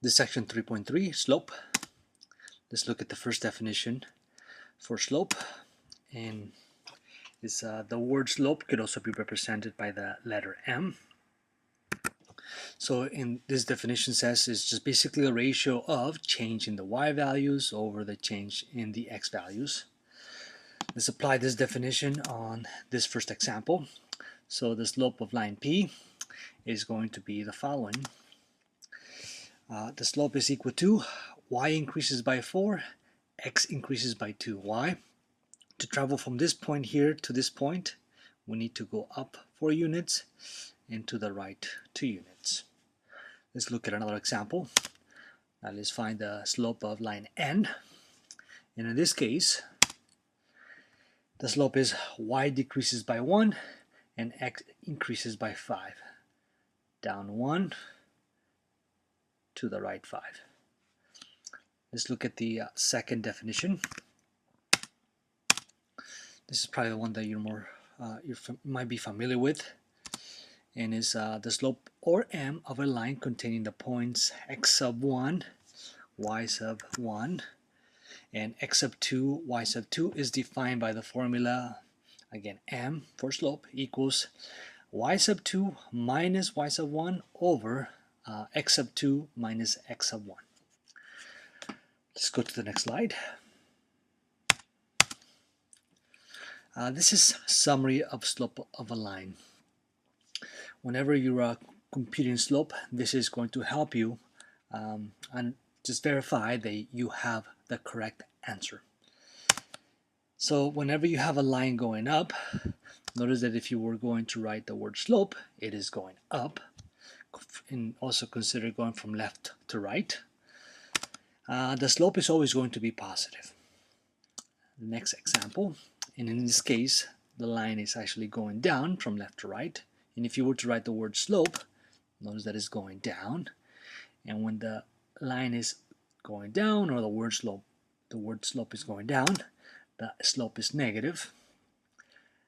This section 3.3, slope. Let's look at the first definition for slope. And the word slope could also be represented by the letter M. So in this definition says it's just basically a ratio of change in the y values over the change in the x values. Let's apply this definition on this first example. So the slope of line P is going to be the following. The slope is equal to y increases by 4, x increases by 2y. To travel from this point here to this point, we need to go up 4 units and to the right 2 units. Let's look at another example. Now let's find the slope of line N. And in this case, the slope is y decreases by 1 and x increases by 5. Down 1 to the right 5. Let's look at the second definition. This is probably the one that you might be familiar with, and is the slope or m of a line containing the points x sub 1, y sub 1, and x sub 2, y sub 2 is defined by the formula, again, m for slope equals y sub 2 minus y sub 1 over x sub 2 minus x sub 1. Let's go to the next slide. This is a summary of slope of a line. Whenever you are computing slope, this is going to help you and just verify that you have the correct answer. So whenever you have a line going up, notice that if you were going to write the word slope, it is going up. And also consider going from left to right. The slope is always going to be positive. The next example, and in this case, the line is actually going down from left to right. And if you were to write the word slope, notice that it's going down. And when the line is going down, or the word slope is going down, the slope is negative.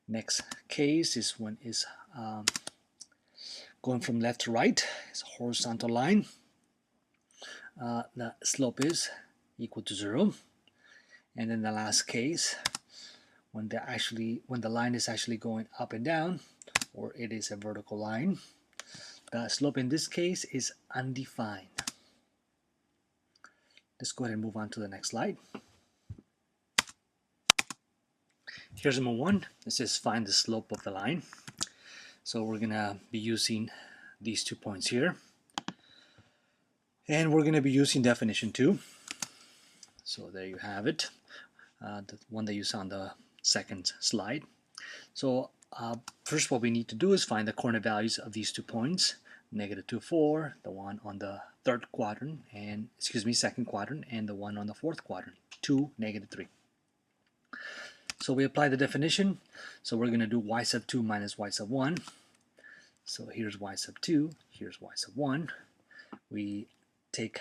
Next case is when it's going from left to right. It's a horizontal line. The slope is equal to 0. And then the last case, when the line is actually going up and down, or it is a vertical line, the slope in this case is undefined. Let's go ahead and move on to the next slide. Here's number 1. It says find the slope of the line. So we're gonna be using these 2 points here, and we're gonna be using definition 2. So there you have it, the one that you saw on the second slide. So first, what we need to do is find the coordinate values of these 2 points, -2, 4, the one on the second quadrant, and the one on the fourth quadrant, 2, -3. So we apply the definition. So we're going to do y sub 2 minus y sub 1. So here's y sub 2, here's y sub 1. We take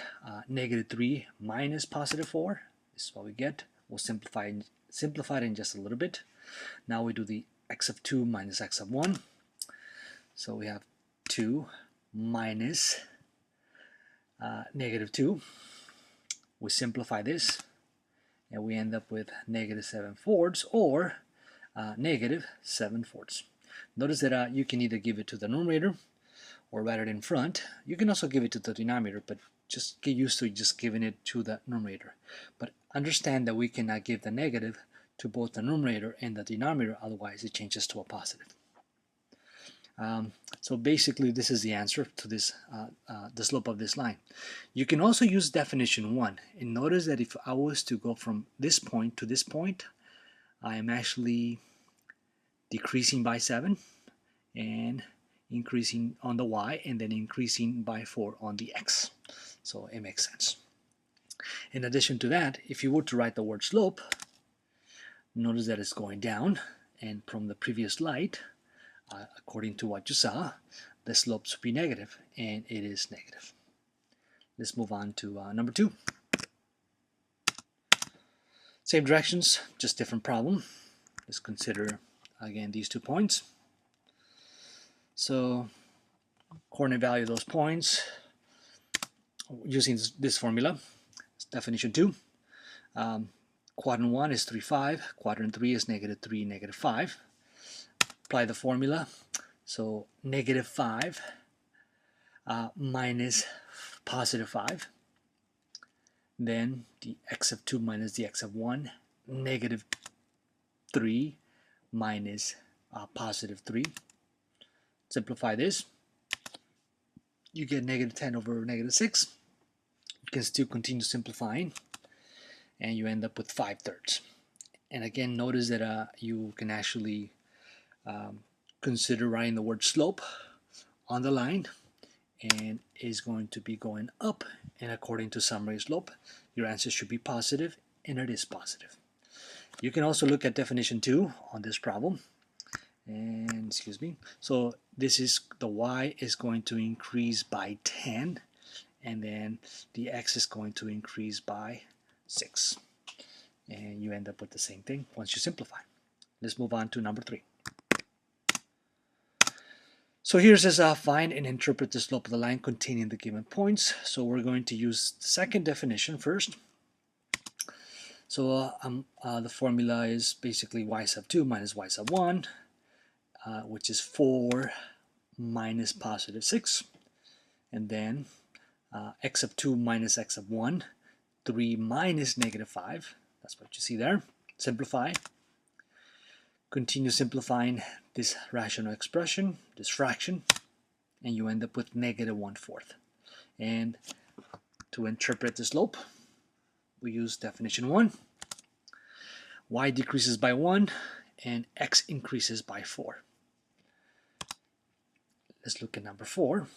-3 minus positive 4. This is what we get. We'll simplify it in just a little bit. Now we do the x sub 2 minus x sub 1. So we have 2 minus -2. We simplify this, and we end up with -7/4 or -7/4. Notice that you can either give it to the numerator or write it in front. You can also give it to the denominator, but just get used to just giving it to the numerator. But understand that we cannot give the negative to both the numerator and the denominator, otherwise it changes to a positive. So basically this is the answer to this, the slope of this line. You can also use definition 1, and notice that if I was to go from this point to this point, I am actually decreasing by 7 and increasing on the y, and then increasing by 4 on the x. So it makes sense. In addition to that, if you were to write the word slope, notice that it's going down, and from the previous slide, according to what you saw, the slope should be negative, and it is negative. Let's move on to number 2. Same directions, just different problem. Let's consider again these 2 points. So coordinate value of those points, using this formula, definition 2. Quadrant 1 is 3, 5. Quadrant 3 is -3, -5. Apply the formula. So -5 minus +5. Then the x of 2 minus the x of 1. -3 minus +3. Simplify this. You get -10 over -6. You can still continue simplifying, and you end up with 5/3. And again, notice that you can actually consider writing the word slope on the line, and is going to be going up, and according to summary slope, your answer should be positive, and it is positive. You can also look at definition 2 on this problem, and excuse me, so this is the y is going to increase by 10, and then the x is going to increase by 6, and you end up with the same thing once you simplify. Let's move on to number 3. So here's this find and interpret the slope of the line containing the given points. So we're going to use the second definition first. So the formula is basically y sub 2 minus y sub 1, which is 4 minus +6, and then x of 2 minus x of 1, 3 minus -5. That's what you see there. Simplify. Continue simplifying this rational expression, this fraction, and you end up with -1/4. And to interpret the slope, we use definition 1. Y decreases by 1, and x increases by 4. Let's look at number 4.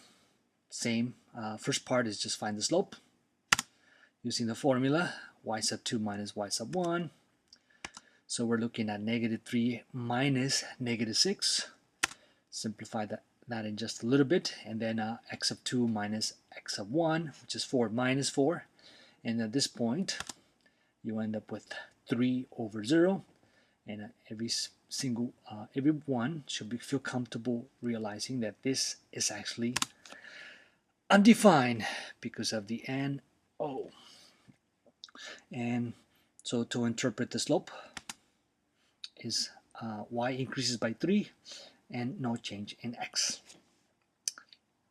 Same. First part is just find the slope using the formula y sub 2 minus y sub 1. So we're looking at -3 minus -6. Simplify that in just a little bit, and then x of 2 minus x of 1, which is 4 minus 4. And at this point, you end up with 3 over 0. And everyone should feel comfortable realizing that this is actually undefined because of the NO. And so to interpret the slope is y increases by 3 and no change in x.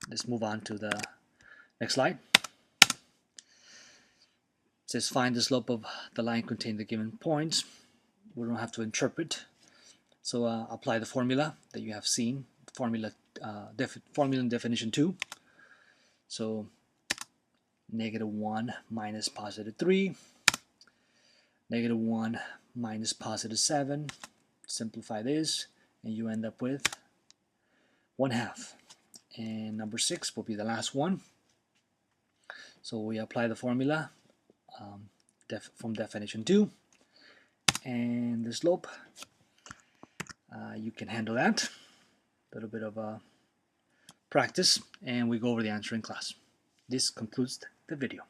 Let's move on to the next slide. It says find the slope of the line containing the given points. We don't have to interpret. So apply the formula that you have seen, formula in definition 2. So -1 minus +3, -1 minus +7. Simplify this, and you end up with 1/2. And number 6 will be the last one. So we apply the formula from definition 2, and the slope, you can handle that. A little bit of practice, and we go over the answer in class. This concludes the video.